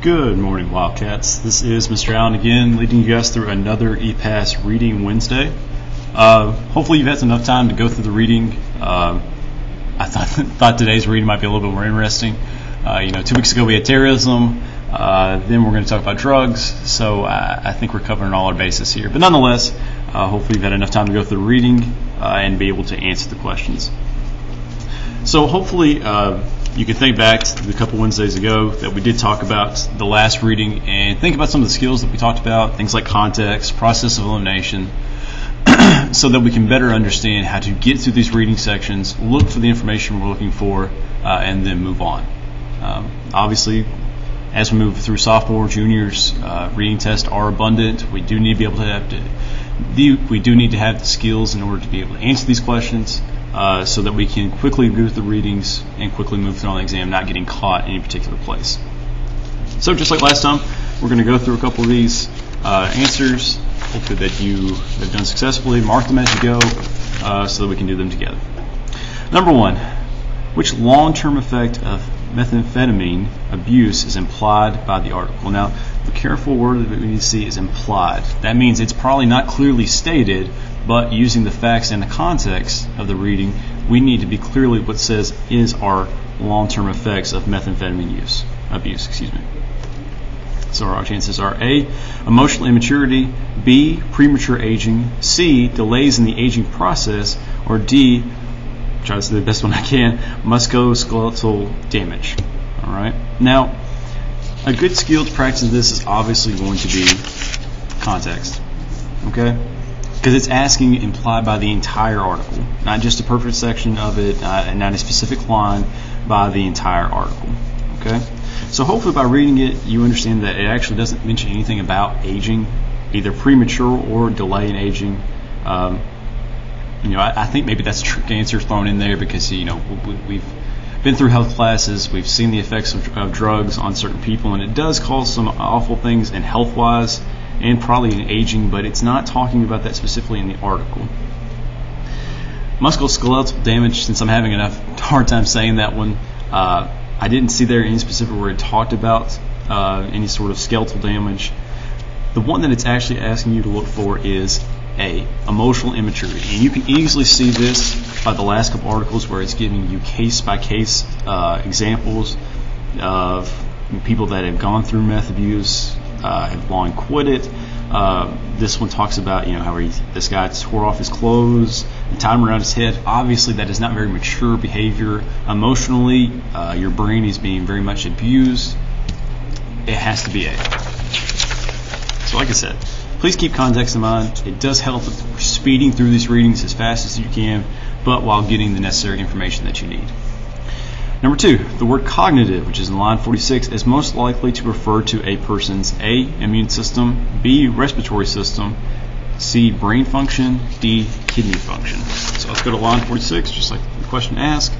Good morning, Wildcats. This is Mr. Allen again, leading you guys through another EPAS Reading Wednesday. Hopefully you've had enough time to go through the reading. I thought today's reading might be a little bit more interesting. 2 weeks ago we had terrorism, then we're going to talk about drugs, so I think we're covering all our bases here. But nonetheless, hopefully you've had enough time to go through the reading and be able to answer the questions. So hopefully you can think back to a couple Wednesdays ago that we did talk about the last reading and think about some of the skills that we talked about, things like context, process of elimination, so that we can better understand how to get through these reading sections, look for the information we're looking for, and then move on. Obviously, as we move through sophomore, juniors, reading tests are abundant. We do need to be able to have the skills in order to be able to answer these questions, so that we can quickly go through the readings and quickly move through on the exam, not getting caught in any particular place. So just like last time, we're going to go through a couple of these answers, hopefully that you have done successfully, mark them as you go, so that we can do them together. Number one, which long-term effect of methamphetamine abuse is implied by the article? Now, the careful word that we need to see is implied. That means it's probably not clearly stated, but using the facts and the context of the reading, we need to be clearly what says is our long-term effects of methamphetamine abuse. So our chances are A, emotional immaturity, B, premature aging, C, delays in the aging process, or D, try to say the best one I can, musculoskeletal damage. All right. Now, a good skill to practice this is obviously going to be context. Okay. Because it's asking implied by the entire article, not just a perfect section of it, and not a specific line, by the entire article. Okay, so hopefully by reading it, you understand that it actually doesn't mention anything about aging, either premature or delay in aging. I think maybe that's a trick answer thrown in there because we've been through health classes, we've seen the effects of drugs on certain people, and it does cause some awful things in health-wise and probably in aging, but it's not talking about that specifically in the article. Musculoskeletal damage, since I'm having enough hard time saying that one, I didn't see there any specific where it talked about any sort of skeletal damage. The one that it's actually asking you to look for is A, emotional immaturity. And you can easily see this by the last couple articles where it's giving you case-by-case examples of people that have gone through meth abuse, have long quit it. This one talks about how this guy tore off his clothes and tied them around his head. Obviously, that is not very mature behavior. Emotionally, your brain is being very much abused. It has to be A. So like I said, please keep context in mind. It does help with speeding through these readings as fast as you can, but while getting the necessary information that you need. Number two, the word cognitive, which is in line 46, is most likely to refer to a person's A, immune system, B, respiratory system, C, brain function, D, kidney function. So let's go to line 46, just like the question asked.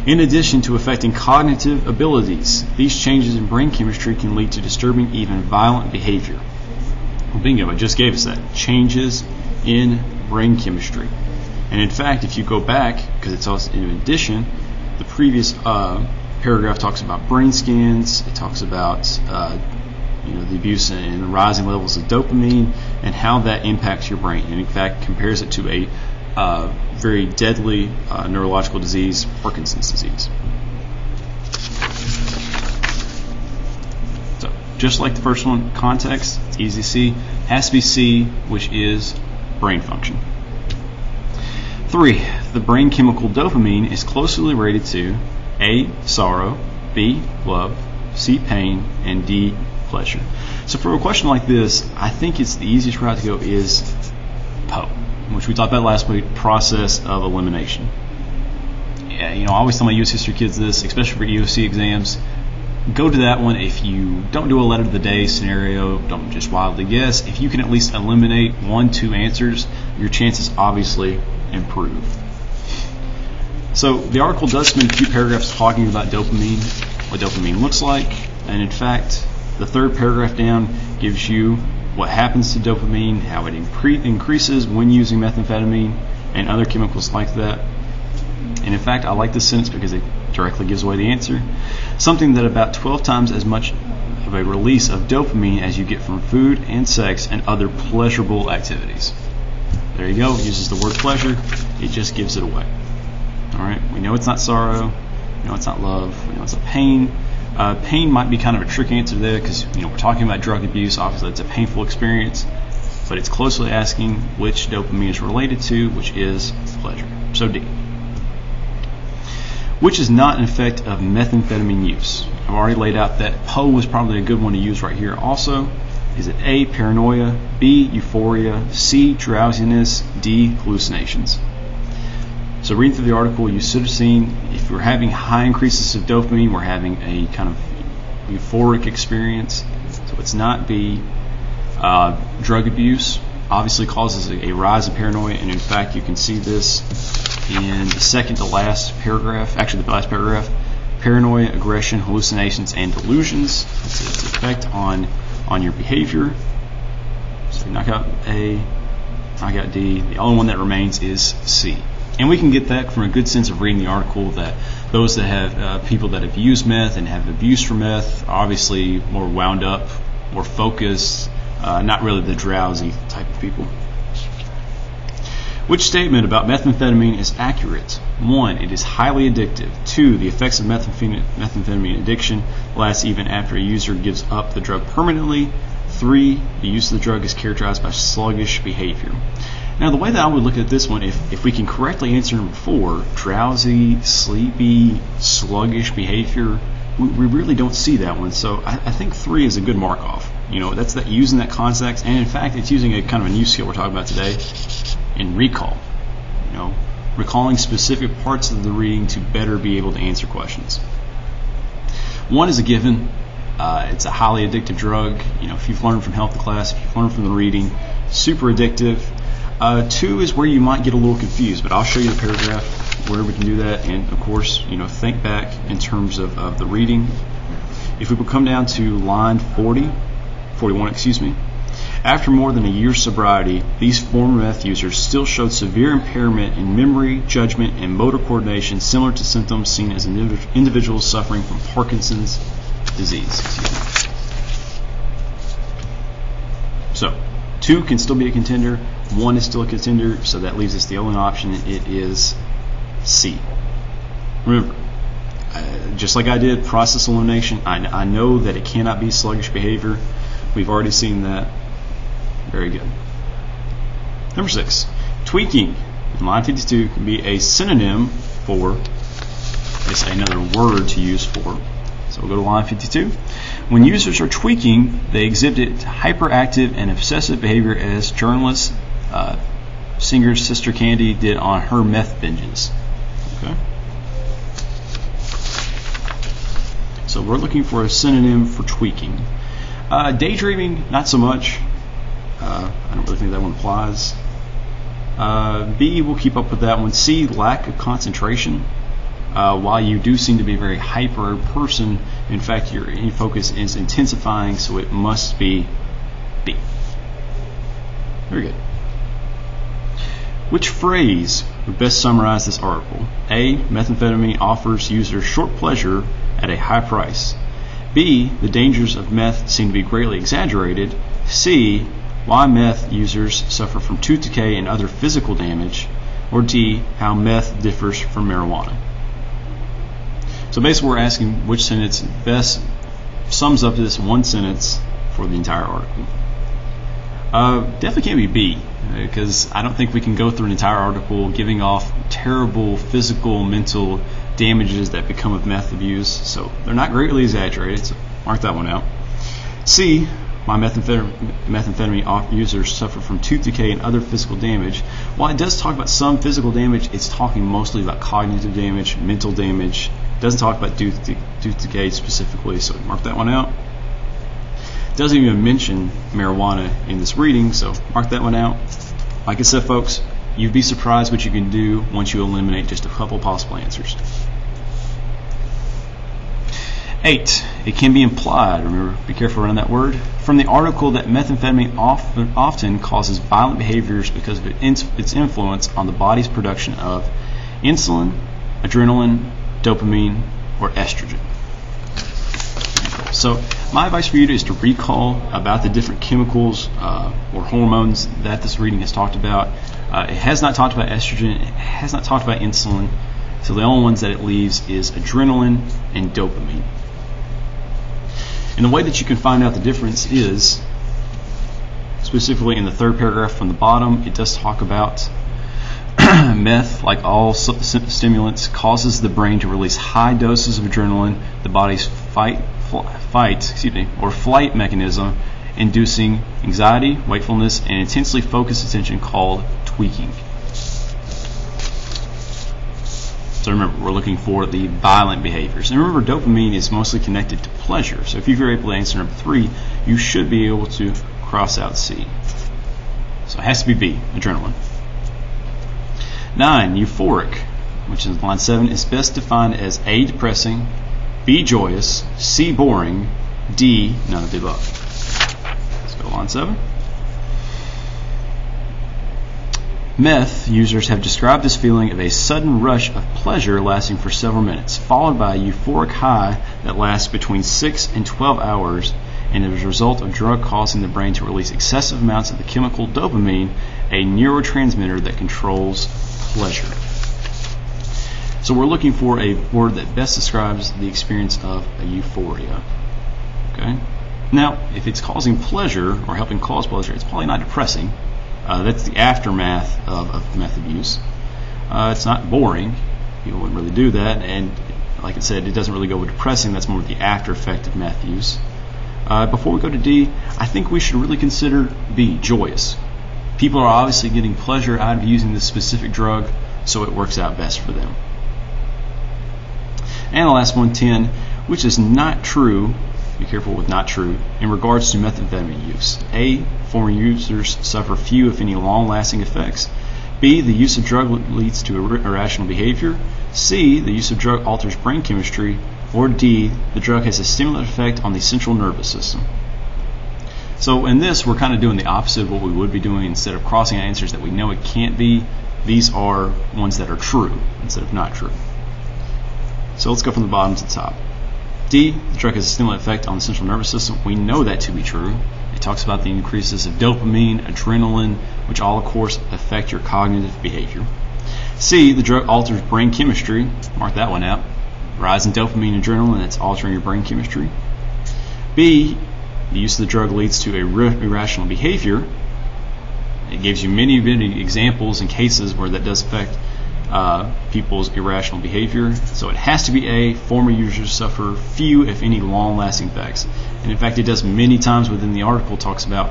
In addition to affecting cognitive abilities, these changes in brain chemistry can lead to disturbing, even violent behavior. Well, bingo, it just gave us that. Changes in brain chemistry. And in fact, if you go back, because it's also in addition, the previous paragraph talks about brain scans. It talks about the abuse and the rising levels of dopamine and how that impacts your brain. And in fact, compares it to a very deadly neurological disease, Parkinson's disease. So, just like the first one, context, it's easy to see. Has to be C, which is brain function. 3. The brain chemical dopamine is closely related to A, sorrow, B, love, C, pain, and D, pleasure. So for a question like this, I think it's the easiest route to go is PO, which we talked about last week, process of elimination. Yeah, I always tell my U.S. history kids this, especially for EOC exams. Go to that one. If you don't do a letter of the day scenario, don't just wildly guess. If you can at least eliminate 1-2 answers, your chances obviously improve. So the article does spend a few paragraphs talking about dopamine, what dopamine looks like, and in fact, the third paragraph down gives you what happens to dopamine, how it increases when using methamphetamine and other chemicals like that. And in fact, I like this sentence because it directly gives away the answer. Something that about 12 times as much of a release of dopamine as you get from food and sex and other pleasurable activities. There you go. It uses the word pleasure. It just gives it away. All right. We know it's not sorrow. We know it's not love. We know it's a pain. Pain might be kind of a trick answer there because we're talking about drug abuse. Obviously, it's a painful experience, but it's closely asking which dopamine is related to, which is pleasure. So D. Which is not an effect of methamphetamine use? I've already laid out that PO was probably a good one to use right here also. Is it A, paranoia, B, euphoria, C, drowsiness, D, hallucinations? So reading through the article, you should have seen if we're having high increases of dopamine, we're having a kind of euphoric experience. So it's not B. Drug abuse obviously causes a rise in paranoia, and in fact you can see this in the second to last paragraph, actually the last paragraph. Paranoia, aggression, hallucinations, and delusions. It's its effect on your behavior. So knock out A, knock out D. The only one that remains is C. And we can get that from a good sense of reading the article that those that have people that have used meth and have abused for meth are obviously more wound up, more focused, not really the drowsy type of people. Which statement about methamphetamine is accurate? 1. It is highly addictive. 2. The effects of methamphetamine addiction last even after a user gives up the drug permanently. 3. The use of the drug is characterized by sluggish behavior. Now, the way that I would look at this one, if we can correctly answer number 4, drowsy, sleepy, sluggish behavior, we really don't see that one. So I think 3 is a good mark off. That's that using that context, and in fact, it's using a kind of a new skill we're talking about today in recall. Recalling specific parts of the reading to better be able to answer questions. 1 is a given. It's a highly addictive drug. If you've learned from health class, if you've learned from the reading, super addictive. 2 is where you might get a little confused, but I'll show you the paragraph where we can do that, and of course, think back in terms of the reading. If we would come down to line 41, after more than a year's sobriety, these former meth users still showed severe impairment in memory, judgment, and motor coordination similar to symptoms seen as individuals suffering from Parkinson's disease. So, 2 can still be a contender, 1 is still a contender, so that leaves us the only option. It is C. Remember, just like I did process elimination, I know that it cannot be sluggish behavior. We've already seen that. Very good. Number 6, tweaking in line 52 can be a synonym for, it's another word to use for. So we'll go to line 52. When users are tweaking, they exhibit hyperactive and obsessive behavior as journalist singer Sister Candy did on her meth binges. Okay. So we're looking for a synonym for tweaking. Daydreaming, not so much. I don't really think that one applies. B, we'll keep up with that one. C, lack of concentration. While you do seem to be a very hyper person, in fact, your focus is intensifying, so it must be B. Very good. Which phrase would best summarize this article? A, methamphetamine offers users short pleasure at a high price. B, the dangers of meth seem to be greatly exaggerated. C, why meth users suffer from tooth decay and other physical damage. Or D, how meth differs from marijuana. So basically we're asking which sentence best sums up this one sentence for the entire article. Definitely can't be B, because I don't think we can go through an entire article giving off terrible physical, mental damages that become of meth abuse. So they're not greatly exaggerated, so mark that one out. C, why methamphetamine users suffer from tooth decay and other physical damage. While it does talk about some physical damage, it's talking mostly about cognitive damage, mental damage. It doesn't talk about tooth decay specifically, so mark that one out. It doesn't even mention marijuana in this reading, so mark that one out. Like I said, folks, you'd be surprised what you can do once you eliminate just a couple possible answers. 8. It can be implied, remember, be careful around that word, from the article that methamphetamine often causes violent behaviors because of its influence on the body's production of insulin, adrenaline, dopamine, or estrogen. So my advice for you is to recall about the different chemicals or hormones that this reading has talked about. It has not talked about estrogen. It has not talked about insulin. So the only ones that it leaves is adrenaline and dopamine. And the way that you can find out the difference is, specifically in the third paragraph from the bottom, it does talk about meth, like all stimulants, causes the brain to release high doses of adrenaline, the body's flight mechanism, inducing anxiety, wakefulness, and intensely focused attention, called tweaking. So remember, we're looking for the violent behaviors. And remember, dopamine is mostly connected to pleasure. So if you're able to answer number 3, you should be able to cross out C. So it has to be B, adrenaline. 9, euphoric, which is line 7, is best defined as A, depressing, B, joyous, C, boring, D, none of the above. Let's go to line 7. Meth users have described this feeling of a sudden rush of pleasure lasting for several minutes, followed by a euphoric high that lasts between 6 and 12 hours, and as a result of drug causing the brain to release excessive amounts of the chemical dopamine, a neurotransmitter that controls pleasure. So we're looking for a word that best describes the experience of a euphoria. Okay? Now, if it's causing pleasure or helping cause pleasure, it's probably not depressing. That's the aftermath of meth abuse. It's not boring. People wouldn't really do that. And like I said, it doesn't really go with depressing. That's more the after effect of meth use. Before we go to D, I think we should really consider B, joyous. People are obviously getting pleasure out of using this specific drug, so it works out best for them. And the last one, 10, which is not true. Be careful with not true in regards to methamphetamine use. A, former users suffer few, if any, long-lasting effects. B, the use of drug leads to irrational behavior. C, the use of drug alters brain chemistry. Or D, the drug has a stimulant effect on the central nervous system. So in this, we're kind of doing the opposite of what we would be doing. Instead of crossing out answers that we know it can't be, these are ones that are true instead of not true. So let's go from the bottom to the top. D, the drug has a stimulant effect on the central nervous system. We know that to be true. It talks about the increases of dopamine, adrenaline, which all, of course, affect your cognitive behavior. C, the drug alters brain chemistry. Mark that one out. Rise in dopamine and adrenaline, that's altering your brain chemistry. B, the use of the drug leads to irrational behavior. It gives you many examples and cases where that does affect people's irrational behavior. So it has to be A, former users suffer few, if any, long-lasting effects. And in fact, it does many times within the article, talks about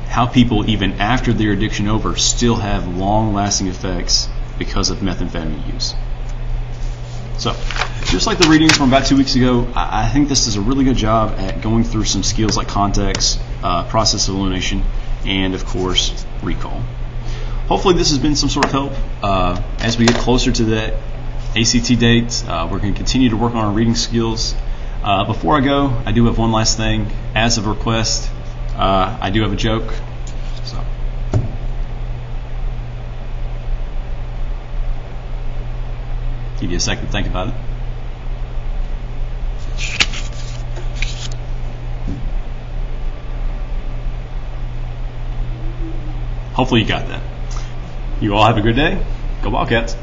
how people, even after their addiction over, still have long-lasting effects because of methamphetamine use. So, just like the readings from about 2 weeks ago, I think this does a really good job at going through some skills like context, process of elimination, and of course, recall. Hopefully this has been some sort of help. As we get closer to that ACT date, we're going to continue to work on our reading skills. Before I go, I do have one last thing. As of request, I do have a joke. So. Give you a second to think about it. Hopefully you got that. You all have a good day. Go Wildcats.